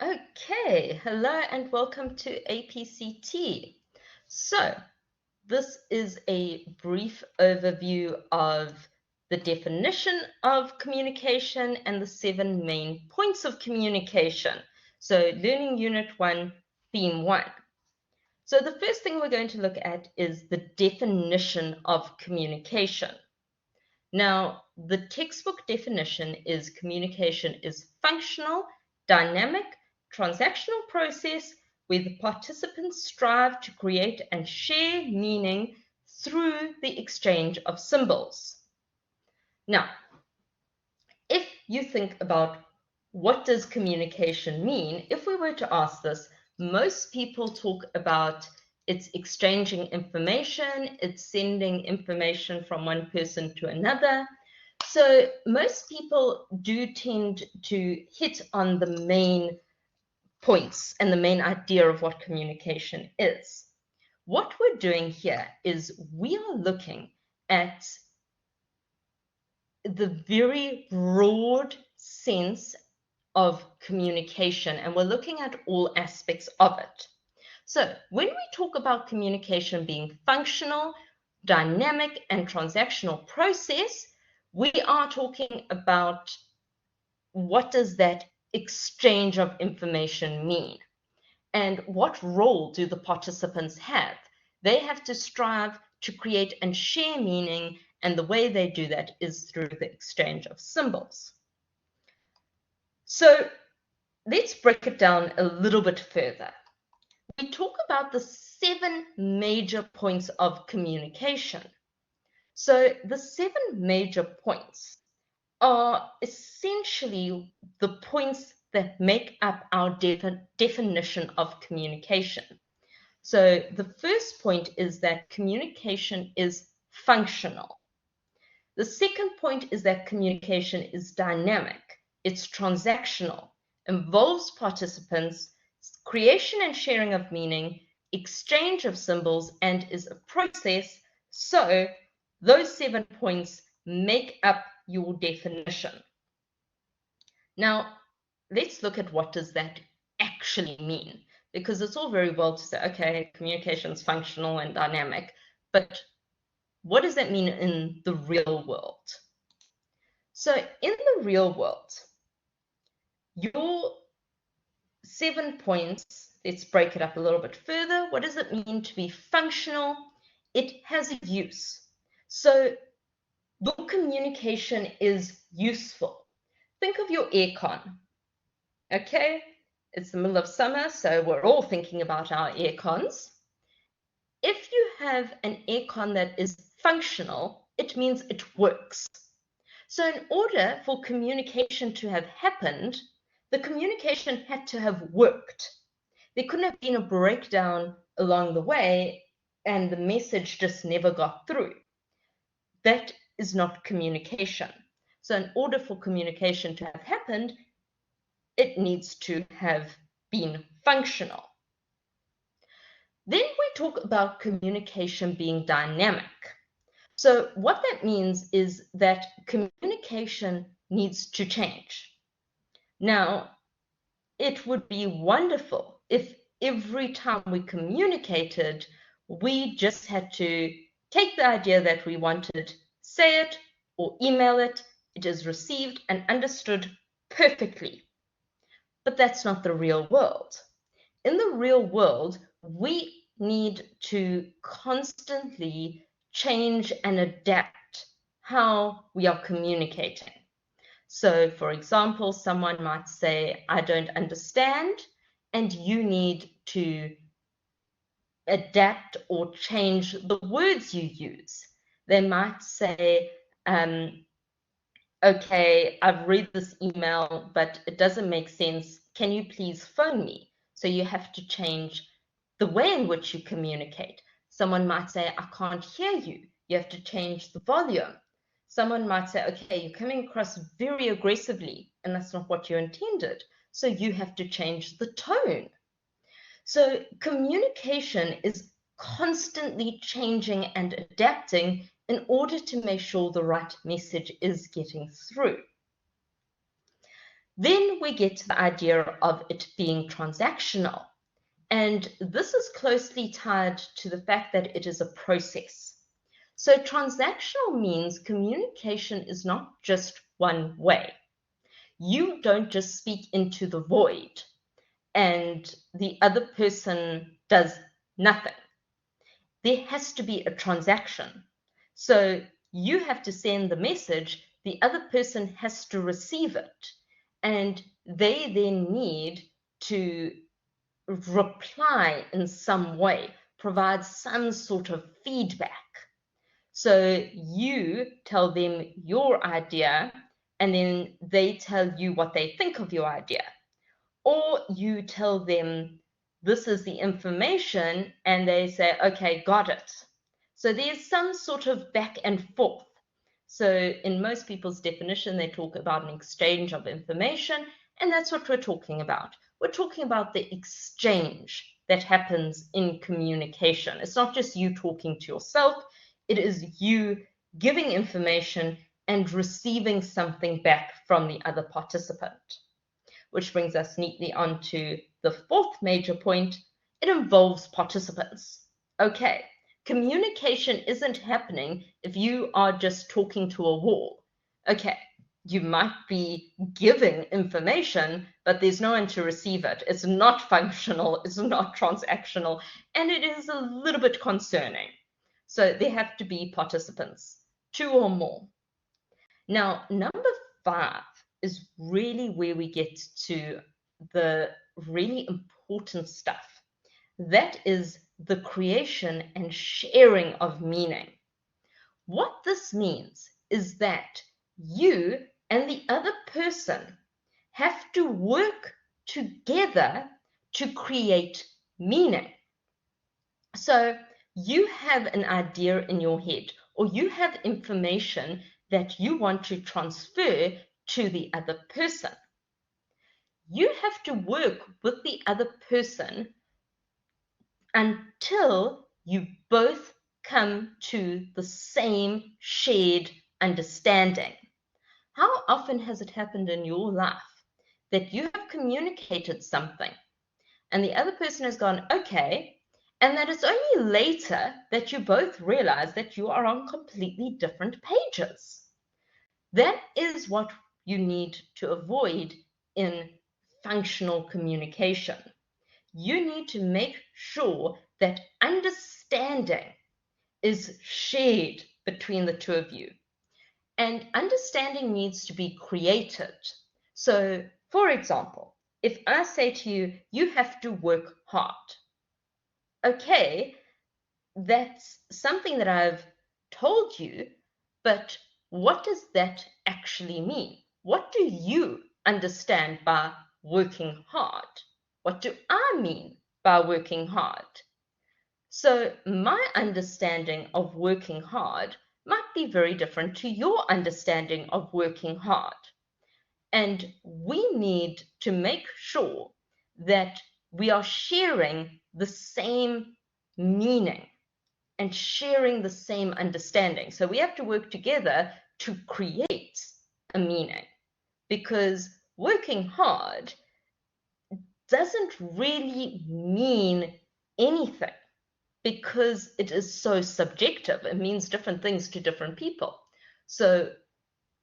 Okay, hello and welcome to APCT. So, this is a brief overview of the definition of communication and the 7 main points of communication. So, Learning Unit 1, Theme 1. So, the first thing we're going to look at is the definition of communication. Now, the textbook definition is communication is functional, dynamic, transactional process where the participants strive to create and share meaning through the exchange of symbols. Now, if you think about what does communication mean, if we were to ask this, most people talk about it's exchanging information, it's sending information from one person to another. So most people do tend to hit on the main points and the main idea of what communication is. What we're doing here is we are looking at the very broad sense of communication, and we're looking at all aspects of it. So when we talk about communication being functional, dynamic, and transactional process, we are talking about what does that exchange of information mean? And what role do the participants have? They have to strive to create and share meaning, and the way they do that is through the exchange of symbols. So let's break it down a little bit further. We talk about the 7 major points of communication. So the 7 major points are essentially the points that make up our definition of communication. So the first point is that communication is functional. The second point is that communication is dynamic. It's transactional, involves participants, creation and sharing of meaning, exchange of symbols, and is a process. So those 7 points make up your definition. Now, let's look at what does that actually mean, because it's all very well to say, okay, communication is functional and dynamic, but what does that mean in the real world? So in the real world, your 7 points, let's break it up a little bit further. What does it mean to be functional? It has a use. So your communication is useful. Think of your aircon, okay? It's the middle of summer, so we're all thinking about our aircons. If you have an aircon that is functional, it means it works. So in order for communication to have happened, the communication had to have worked. There couldn't have been a breakdown along the way and the message just never got through. That is not communication. So in order for communication to have happened, it needs to have been functional. Then we talk about communication being dynamic. So what that means is that communication needs to change. Now, it would be wonderful if every time we communicated, we just had to take the idea that we wanted, say it or email it, it is received and understood perfectly. But that's not the real world. In the real world, we need to constantly change and adapt how we are communicating. So, for example, someone might say, I don't understand, and you need to adapt or change the words you use. They might say, okay, I've read this email, but it doesn't make sense. Can you please phone me? So you have to change the way in which you communicate. Someone might say, I can't hear you. You have to change the volume. Someone might say, okay, you're coming across very aggressively, and that's not what you intended. So you have to change the tone. So communication is constantly changing and adapting in order to make sure the right message is getting through. Then we get to the idea of it being transactional. And this is closely tied to the fact that it is a process. So transactional means communication is not just one way. You don't just speak into the void and the other person does nothing. There has to be a transaction. So you have to send the message, the other person has to receive it, and they then need to reply in some way, provide some sort of feedback. So you tell them your idea, and then they tell you what they think of your idea. Or you tell them, this is the information, and they say, okay, got it. So there's some sort of back and forth. So in most people's definition, they talk about an exchange of information, and that's what we're talking about. We're talking about the exchange that happens in communication. It's not just you talking to yourself, it is you giving information and receiving something back from the other participant. Which brings us neatly onto the fourth major point. It involves participants. Okay, communication isn't happening if you are just talking to a wall. Okay, you might be giving information, but there's no one to receive it. It's not functional, it's not transactional, and it is a little bit concerning. So there have to be participants, 2 or more. Now, number 5 is really where we get to the really important stuff. That is the creation and sharing of meaning. What this means is that you and the other person have to work together to create meaning. So you have an idea in your head, or you have information that you want to transfer to the other person. You have to work with the other person until you both come to the same shared understanding. How often has it happened in your life that you have communicated something and the other person has gone, okay, and that it's only later that you both realize that you are on completely different pages? That is what you need to avoid in functional communication. You need to make sure that understanding is shared between the two of you. And understanding needs to be created. So, for example, if I say to you, you have to work hard. Okay, that's something that I've told you, but what does that actually mean? What do you understand by working hard? What do I mean by working hard? So my understanding of working hard might be very different to your understanding of working hard. And we need to make sure that we are sharing the same meaning and sharing the same understanding. So we have to work together to create a meaning, because working hard doesn't really mean anything because it is so subjective. It means different things to different people. So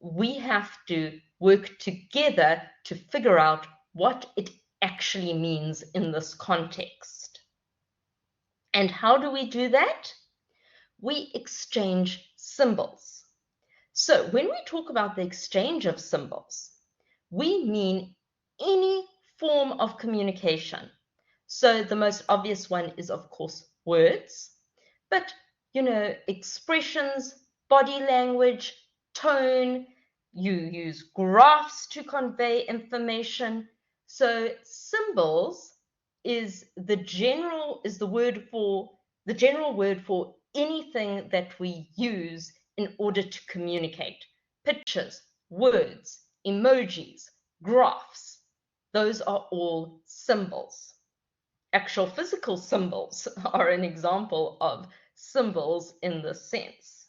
we have to work together to figure out what it actually means in this context. And how do we do that? We exchange symbols. So when we talk about the exchange of symbols, we mean any form of communication. So the most obvious one is, of course, words, but expressions, body language, tone, you use graphs to convey information. So symbols is the general word for anything that we use in order to communicate. Pictures, words, emojis, graphs, those are all symbols. Actual physical symbols are an example of symbols in this sense.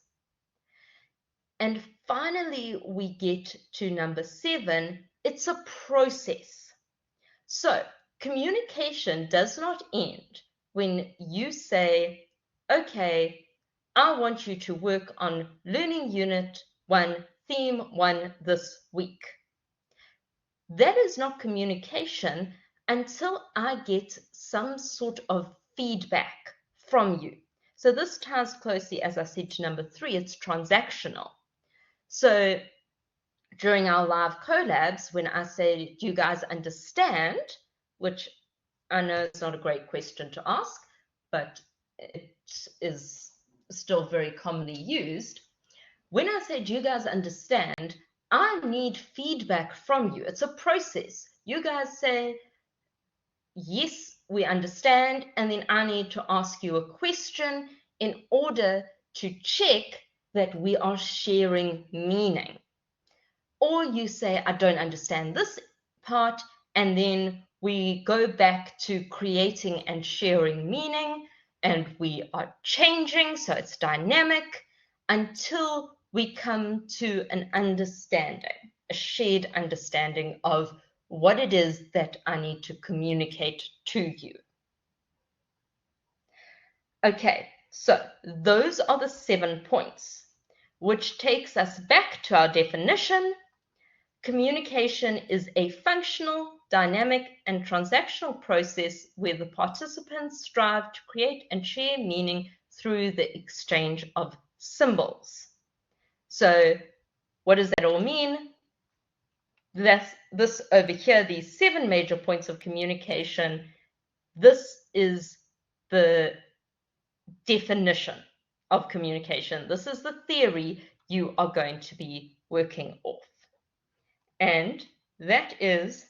And finally, we get to number 7, It's a process. So communication does not end when you say, okay, I want you to work on Learning Unit 1, Theme 1 this week. That is not communication until I get some sort of feedback from you. So this ties closely, as I said, to number 3, it's transactional. So during our live collabs, when I say, do you guys understand? Which I know is not a great question to ask, but it is still very commonly used. When I say, do you guys understand? I need feedback from you. It's a process. You guys say, yes, we understand, and then I need to ask you a question in order to check that we are sharing meaning. Or you say, I don't understand this part, and then we go back to creating and sharing meaning, and we are changing, so it's dynamic, until we come to an understanding, a shared understanding of what it is that I need to communicate to you. Okay, so those are the 7 points, which takes us back to our definition. Communication is a functional, dynamic, and transactional process where the participants strive to create and share meaning through the exchange of symbols. So what does that all mean? This over here, these 7 major points of communication, this is the definition of communication. This is the theory you are going to be working off. And that is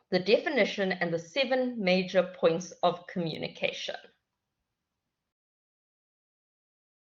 the definition and the 7 major points of communication.